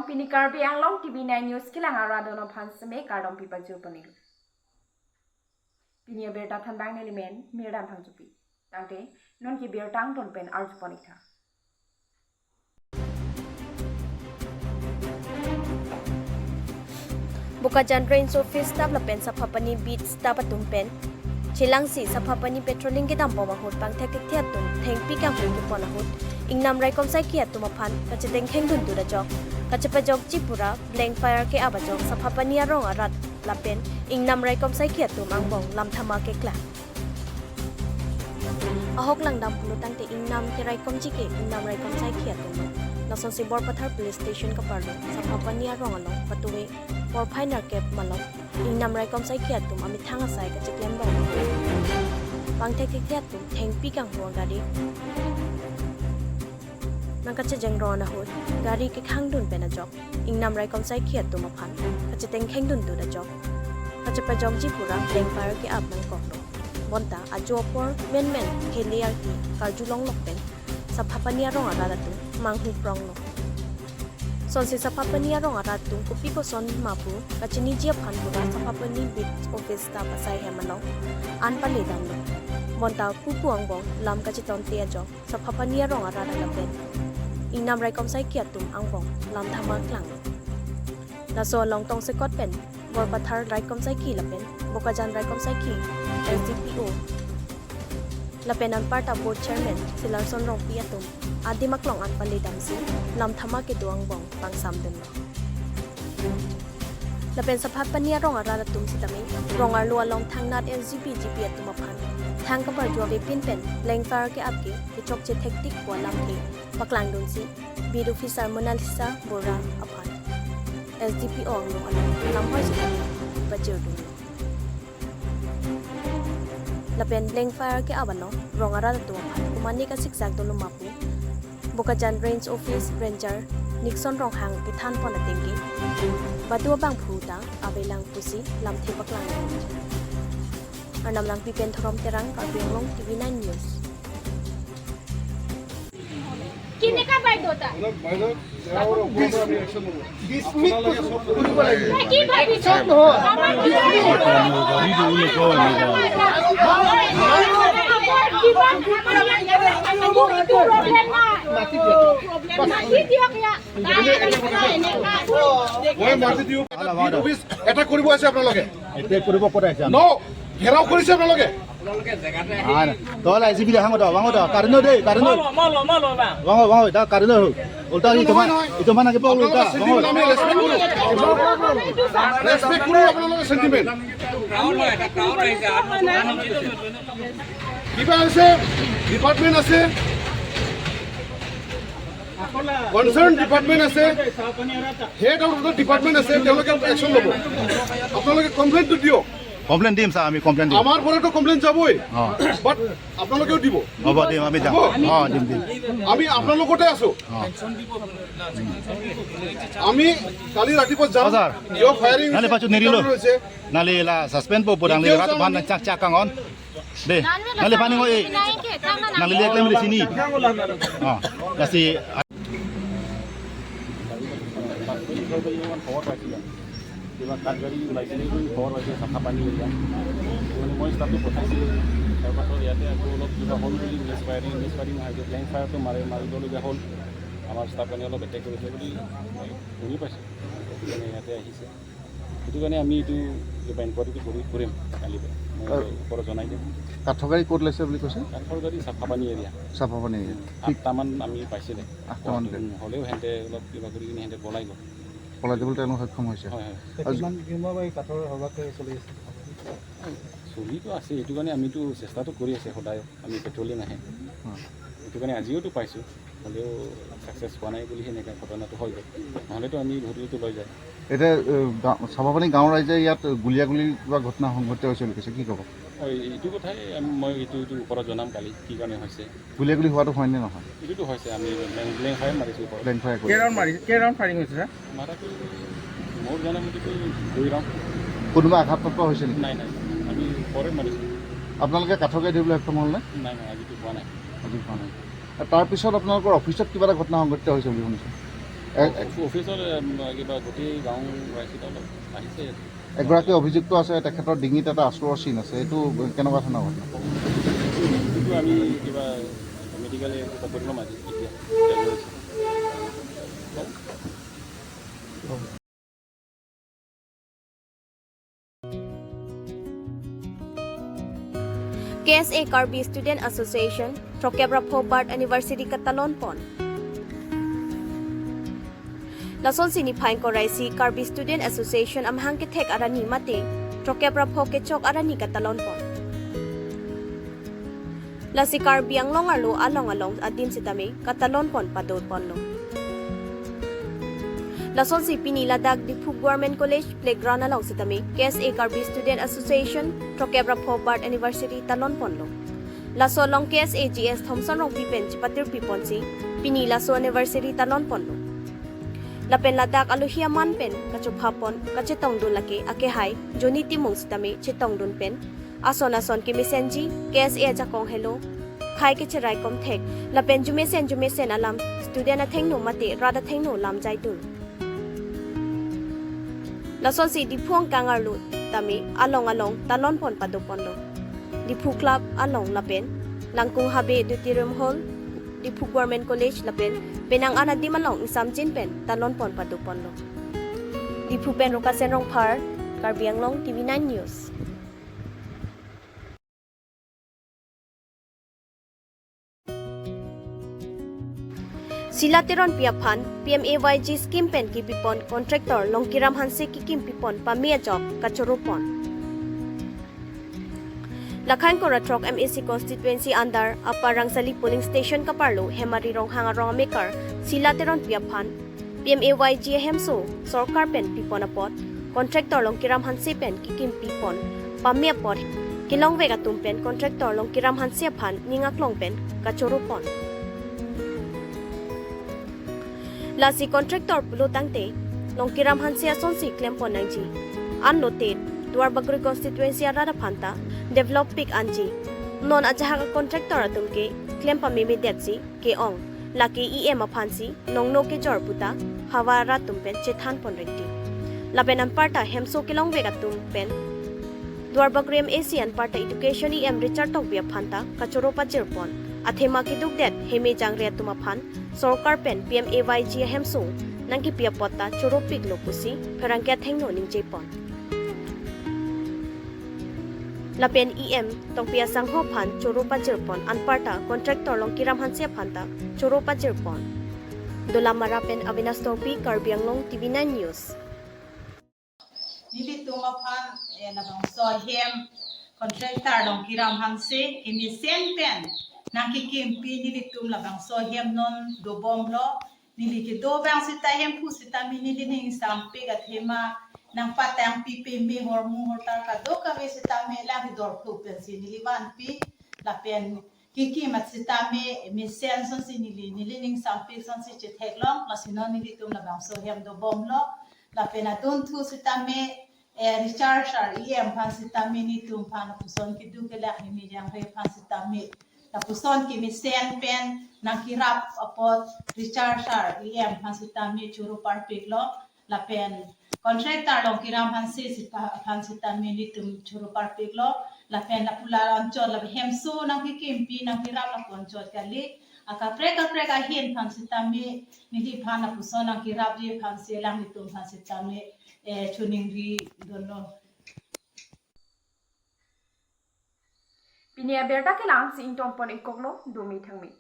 pinikar bi Anglong Tv9 news kilang aradono phansme kardom pipaju panig. Pinia berta thanbang nelimen mirdan phangjupi. Tangte non ki bertang ton pen arj panikha. Bukajan Range Office tab la pen sapapani beat tab tumpen chilangsi sapapani patrolling ke dam poma hot pang thek thek tum theng pi kam ki pona hot ingnam rai kom sai ki atum phan kacheteng kheng dun du da jok kachepa jok chipura blank fire ke aba jok sapapani arong arat la pen ingnam rai kom sai ki atum angbong lam thama ke kla ahok lang dam pulu tangte ingnam ke rai kom ji ke ingnam rai kom sai ki atum nason si bor pathar police station ka parlo sapapani arong along patuwe or final cap malok ingnam rai kom sai ki atum ami thanga sai ka chiklem ba pang thek thek tum theng pi kang ho gari nang ka che jeng ro na ho gari ke khang dun pe na jok ingnam rai kom sai ki atum aphan ka che teng kheng dun du da jok ka che pa jok ji pura blank fire ke ap nang kok ro bonta a jo por men ke liar ki kar ju long lok pen saphapani rong ara da tu mang hu prong lo son si sapapani arong aratung kupi ko son mapu kachini jia phan pura sapapani bit office ta pasai hemanong an pale dam lo monta pupu angbong lam kachiton te jo sapapani arong arada lapen ingnam rai kom sai ki atum angbong lam thama klang na so long tong se kot pen bor pathar rai kom sai ki lapen bokajan rai kom sai ki SDPO lapen an parta board chairman silar son rong pi atum adi maklong an pali damsi lam thama ke duang bong pang samden lapen saphat pania rong ara tum sitami rong ar lua long thangnat LGP atum aphan thang ka par jo be pin pen leng far ke apke ke chok che hectic ko lam ke paklang dun si bidu fisar monalisa bora aphan SDPO no ala lam hoi si bajir dun lapen leng fire ke abano rong ara tu kumani ka siksak to lumapu Bukajan Range Office Ranger Nixon rong hang ke than pon atengi batu bang phuta abelang pusi lam the paklang anam lang pipen thorom terang ka Anglong Tv9 news किने का bite होता की भाई सब हो এটা কৰিব আছে আপোনালোকে এতিয়া কৰিব পৰাইছে ন ঘেৰাও কৰিছে আপোনালোকে তল আইজিবি দেখা মত বাঙত কারণ দে কারণ বাঙ বাঙ এটা কারণ উল্টা ইতো মানে কে উল্টা আমি রেসপেক্ট কৰো আপোনালোকৰ সেন্টিমেন্ট কিবা আছে ডিপার্টমেন্ট আছে কনসার্ন ডিপার্টমেন্ট আছে হেড অফ দ্য ডিপার্টমেন্ট আছে তেওঁলোকে একশন ল'ব আপোনালোকে কমপ্লেইনটো দিও কমপ্লেইন দিম স্যার আমি কমপ্লেইন দিম আমার পরে তো কমপ্লেইন যাবই বাট আপোনালোকেও দিব হ'ব দিম আমি যাম দিম আমি আপোনালোকতে আছো আমি কালি ৰাতিপুৱা যাম স্যাৰ ইও ফায়াৰিং নালে পাছু নেৰিলো নালে লা সাসপেন্ড পো পৰাং লে ৰাত ভান চাক চাক কাঙন দে নালে পানি গৈ নালে লে একলে মিলি চিনি লাসি কিবা কাঠগাড়ী ওলাইছে ঘৰ হৈছে চাফা পানী এৰিয়া মানে মই ষ্টাফটো পঠাইছিলোঁ তাৰপাছত ইয়াতে আকৌ অলপ কিবা হ'ল বুলি মিছফায়াৰিং নহয় প্লেন ফায়াৰটো মাৰিবলগীয়া হ'ল আমাৰ ষ্টাফ পানী অলপ এটেক কৰিছে বুলি মই শুনি পাইছোঁ মানে ইয়াতে আহিছে সেইটো কাৰণে আমি এইটো কিবা ইনকুৱাৰীটো কৰিম কালি মই ওপৰত জনাই দিম কাঠৰ গাড়ী ক'ত লৈছে বুলি কৈছে কাঠৰ গাড়ী চাফা পানী এৰিয়া 8টামান আমি পাইছিলে 8টামান হ'লেও সিহঁতে অলপ কিবা কৰি কিনে সিহঁতে পলাই গ'ল পলাই যাবলৈ তেওঁলোক সক্ষম হৈছে চলিটো আছে এইটো কাৰণে আমিতো চেষ্টাটো কৰি আছে সদায় আমি পেট্ৰলিং আহে সেইটো কাৰণে আজিওতো পাইছোঁ হ'লেও ছাকচেছ হোৱা নাই বুলি সেনেকৈ ঘটনাটো হৈ গ'ল নহ'লেতো আমি ধৰিটো লৈ যায় এতিয়া চাফাপানী গাঁৱৰ ৰাইজে ইয়াত গুলীয়াগুলি কিবা ঘটনা সংঘটিত হৈছে বুলি কৈছে কি ক'ব এইটো কথাই মই এইটো ওপৰত জনাম কালি কি কাৰণে হৈছে গুলীয়াগুলি হোৱাটো হয়নে নহয় এইটোতো হৈছে আমি ব্লেংক ফায়াৰ মাৰিছোঁ ব্লেংক ফায়াৰ কেই ৰাউণ্ড ফায়াৰিং হৈছে ছাৰ মাৰাটো মোৰ জনামতেতো 2 ৰাউণ্ড কোনোবা আঘাতপ্ৰাপ্ত হৈছে নেকি নাই আমি পৰে মাৰিছোঁ আপোনালোকে কাঠৰ গাড়ী ধৰিবলৈ সক্ষম হ'ল নে নাই আজিতো পোৱা নাই তাৰপিছত আপোনালোকৰ অফিচত কিবা এটা ঘটনা সংঘটিত হৈছে বুলি শুনিছোঁ অফিচৰ কিবা গোটেই গাঁও ৰাইজকেইটা অলপ আহিছে। এগৰাকী অভিযুক্ত আছে, তেখেতৰ ডিঙিত এটা আঁচোৰৰ চিন আছে, এইটো কেনেকুৱা ধৰণৰ ঘটনা? কিন্তু আমি কিবা মেডিকেল কৰি ল'ম আজি এতিয়া। KSA Karbi Student Association Trokebra Phobart University Katalon Pon Lasol sini phain ko raisi Karbi Student Association amhang ke thek arani mate Trokebra Pho ke chok arani Katalon Pon Lasi Karbi Anglong arlo along adim sitame Katalon Pon padot ponlo Lasol si Piniladag Diphug Government College Playground along sitame KSA Karbi Student Association Trokebra Phobart University Talon Ponlo Lasol long KSA GS Thompson rong pipen chipatir piponsi Pini Laso University Talon Ponlo Lapen ladak aluhia man pen kachup hapon kachetong dun laki ake hai joni timong sitame chetong dun pen ason ki mesenji KSA jakong hello khai ke cherai kom thek lapen jumesen alam student atheng no mate rada theng no lam jai dun Lasol si diphuang kangar lu tami along talon pon padopon lo Diphu club along lapen langkung habe dutirum hall Diphu government college lapen penang ana dimalong samjin pen talon pon padopon lo Diphu pen rokasen rong phar Karbi Anglong Tv9 news Silateron piaphan PMAYG scheme pen ki pipon contractor longkiram hanse ki kim pipon pamia job kachoropon Lakhan ko ratrok MAC constituency under Upper Rangsali polling station kaparlo hemari rong hangarong maker silateron piaphan PMAYG hemso sorkar pen pipon apot contractor longkiram hanse pen ki kim pipon pamia pot kilong vega tumpen contractor longkiram hanse phan ningak long pen kachoropon Lasi contractor pulo tangte longkiram hansia sonsi claim ponangji unnoted duar bagri constituency arada phanta develop pick anji non ajaha contractor atumke claim pameme detsi ke ong laki em aphansi nongno ke jorputa hawara tumpen chethan ponrekti labenan parta hemso kilong vega tumpen duar bagri asian parta education em richard tok bia phanta kachoro pachirpon athema ki dukdet heme jangre tuma phan Sorkar pen PMAYG hemso nangki pia pota choropik lopusi pherangkya thengno ningjepon Lapen EM tongpia sangho phan choropa jirpon anparta contractor longkiram hansia phanta choropa jirpon Dolamara pen Avinas Tongpi Karbi Anglong Tv9 news Nili tuma phan labang sohem contractor longkiram hanse kimi sen pen Naki kimpi nili tum labang sohem non do bomlo nili ke do bang sita hem pu sita mi nili ning sampe gat hema nang patang pi pe me hormu hortar ka do ka ve sita me la ki dor pu pen si nili ban pi la pen kiki mat sita me sen son si nili ning sampe son si che theklong la sino nili tum labang sohem do bomlo la pen atun thu sita me recharge em phan sita me ni tum phan puson ki du ke la hemi jang re phan sita me Tapuson kimi sen pen nakirap apot recharge em hansita mi churu parpiglo la pen contractor long kiram hansita mi nitum churu parpiglo la pen la pula onchol la hemso nakikimpi nakirap la onchol kali aka preka hin hansita mi nili phana puson nakirap je hanse lang nitum hansita mi chuningri dono Pinia berda ke lang si intong pon ikoklo dumi thangmi